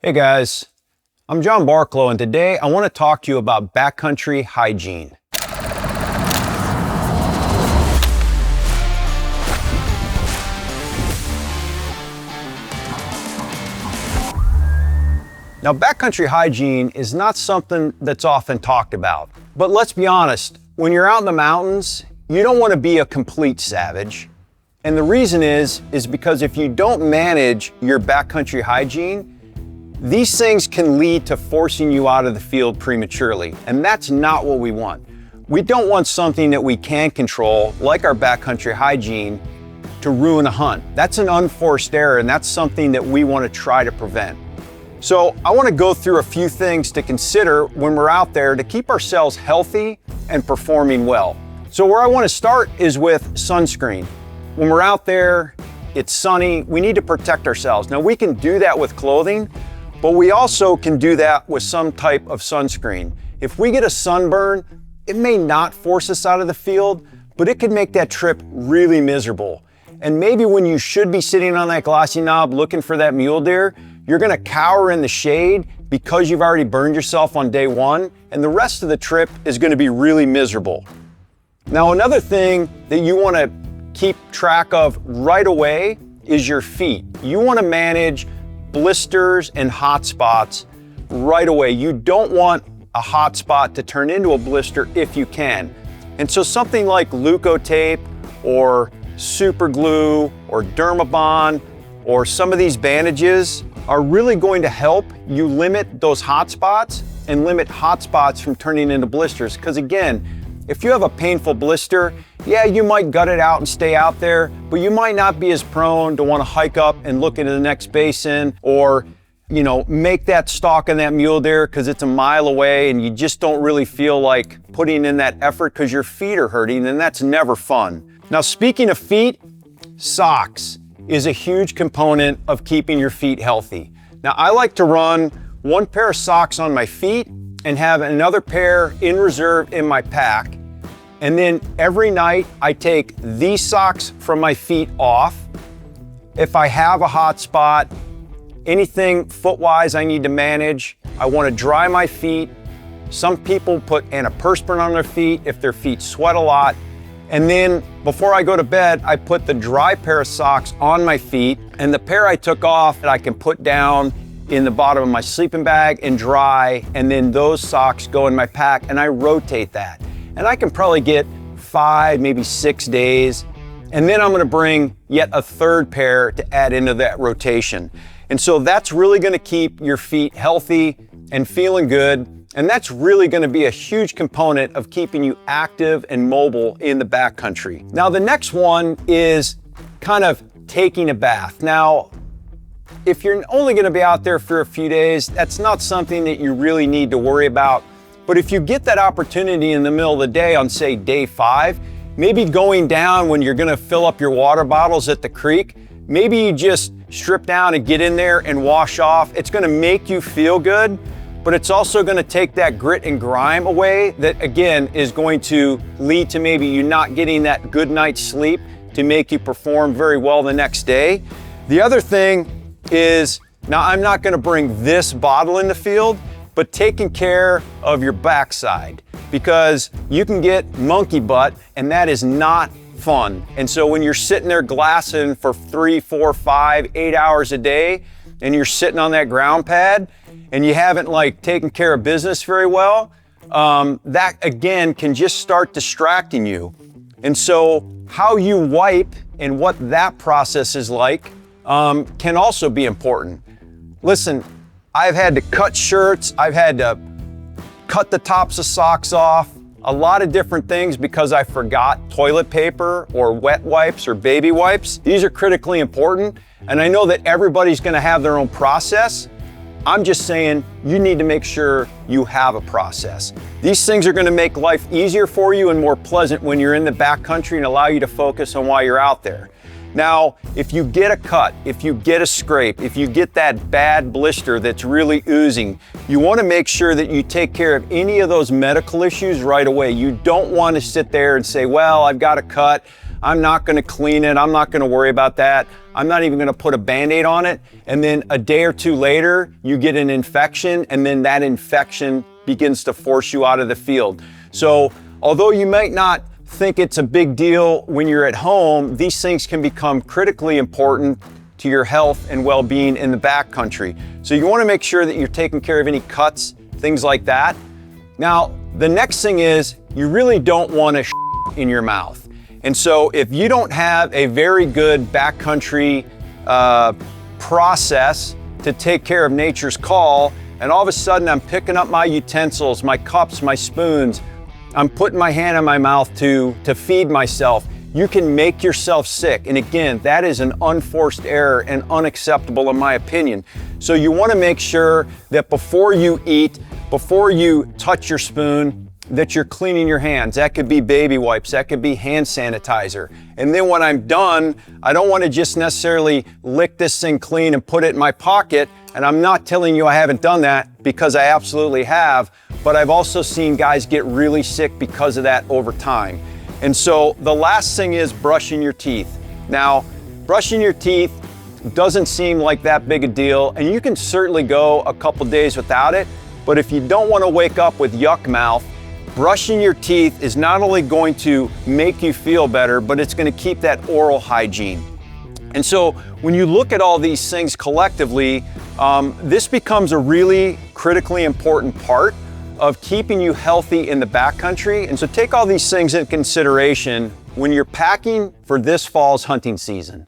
Hey guys, I'm John Barklow, and today I want to talk to you about backcountry hygiene. Now, backcountry hygiene is not something that's often talked about, but let's be honest, when you're out in the mountains, you don't want to be a complete savage. And the reason is because if you don't manage your backcountry hygiene, these things can lead to forcing you out of the field prematurely, and that's not what we want. We don't want something that we can control, like our backcountry hygiene, to ruin a hunt. That's an unforced error, and that's something that we want to try to prevent. So I want to go through a few things to consider when we're out there to keep ourselves healthy and performing well. So where I want to start is with sunscreen. When we're out there, it's sunny, we need to protect ourselves. Now we can do that with clothing, but we also can do that with some type of sunscreen. If we get a sunburn, it may not force us out of the field, but it could make that trip really miserable. And maybe when you should be sitting on that glassy knob looking for that mule deer, you're gonna cower in the shade because you've already burned yourself on day one, and the rest of the trip is gonna be really miserable. Now, another thing that you wanna keep track of right away is your feet. You wanna manage blisters and hot spots right away. You don't want a hot spot to turn into a blister if you can. And so something like Leukotape or super glue or Dermabond or some of these bandages are really going to help you limit those hot spots and limit hot spots from turning into blisters. Because again, if you have a painful blister, yeah, you might gut it out and stay out there, but you might not be as prone to want to hike up and look into the next basin or, make that stalk on that mule deer because it's a mile away and you just don't really feel like putting in that effort because your feet are hurting, and that's never fun. Now, speaking of feet, socks is a huge component of keeping your feet healthy. Now, I like to run one pair of socks on my feet and have another pair in reserve in my pack. And then every night I take these socks from my feet off. If I have a hot spot, anything foot-wise I need to manage, I want to dry my feet. Some people put antiperspirant on their feet if their feet sweat a lot. And then before I go to bed, I put the dry pair of socks on my feet, and the pair I took off I can put down in the bottom of my sleeping bag and dry, and then those socks go in my pack, and I rotate that. And I can probably get 5, maybe 6 days. And then I'm gonna bring yet a third pair to add into that rotation. And so that's really gonna keep your feet healthy and feeling good. And that's really gonna be a huge component of keeping you active and mobile in the backcountry. Now, the next one is kind of taking a bath. Now, if you're only gonna be out there for a few days, that's not something that you really need to worry about. But if you get that opportunity in the middle of the day on, say, day 5, maybe going down when you're gonna fill up your water bottles at the creek, maybe you just strip down and get in there and wash off. It's gonna make you feel good, but it's also gonna take that grit and grime away that, again, is going to lead to maybe you not getting that good night's sleep to make you perform very well the next day. The other thing is, now I'm not gonna bring this bottle in the field, but taking care of your backside, because you can get monkey butt and that is not fun. And so when you're sitting there glassing for 3, 4, 5, 8 hours a day, and you're sitting on that ground pad and you haven't taken care of business very well, that again can just start distracting you. And so how you wipe and what that process is like can also be important. Listen, I've had to cut shirts, I've had to cut the tops of socks off, a lot of different things because I forgot toilet paper or wet wipes or baby wipes. These are critically important, and I know that everybody's gonna have their own process. I'm just saying you need to make sure you have a process. These things are gonna make life easier for you and more pleasant when you're in the backcountry and allow you to focus on why you're out there. Now, if you get a cut, if you get a scrape, if you get that bad blister that's really oozing, you want to make sure that you take care of any of those medical issues right away. You don't want to sit there and say, well, I've got a cut, I'm not gonna clean it, I'm not gonna worry about that, I'm not even gonna put a Band-Aid on it, and then a day or two later, you get an infection, and then that infection begins to force you out of the field. So, although you might not think it's a big deal when you're at home, these things can become critically important to your health and well-being in the backcountry. So you wanna make sure that you're taking care of any cuts, things like that. Now, the next thing is, you really don't wanna in your mouth. And so if you don't have a very good backcountry process to take care of nature's call, and all of a sudden I'm picking up my utensils, my cups, my spoons, I'm putting my hand in my mouth to feed myself, you can make yourself sick. And again, that is an unforced error and unacceptable in my opinion. So you wanna make sure that before you eat, before you touch your spoon, that you're cleaning your hands. That could be baby wipes, that could be hand sanitizer. And then when I'm done, I don't wanna just necessarily lick this thing clean and put it in my pocket. And I'm not telling you I haven't done that, because I absolutely have, but I've also seen guys get really sick because of that over time. And so the last thing is brushing your teeth. Now, brushing your teeth doesn't seem like that big a deal, and you can certainly go a couple days without it, but if you don't want to wake up with yuck mouth, brushing your teeth is not only going to make you feel better, but it's going to keep that oral hygiene. And so when you look at all these things collectively, this becomes a really critically important part of keeping you healthy in the backcountry. And so take all these things into consideration when you're packing for this fall's hunting season.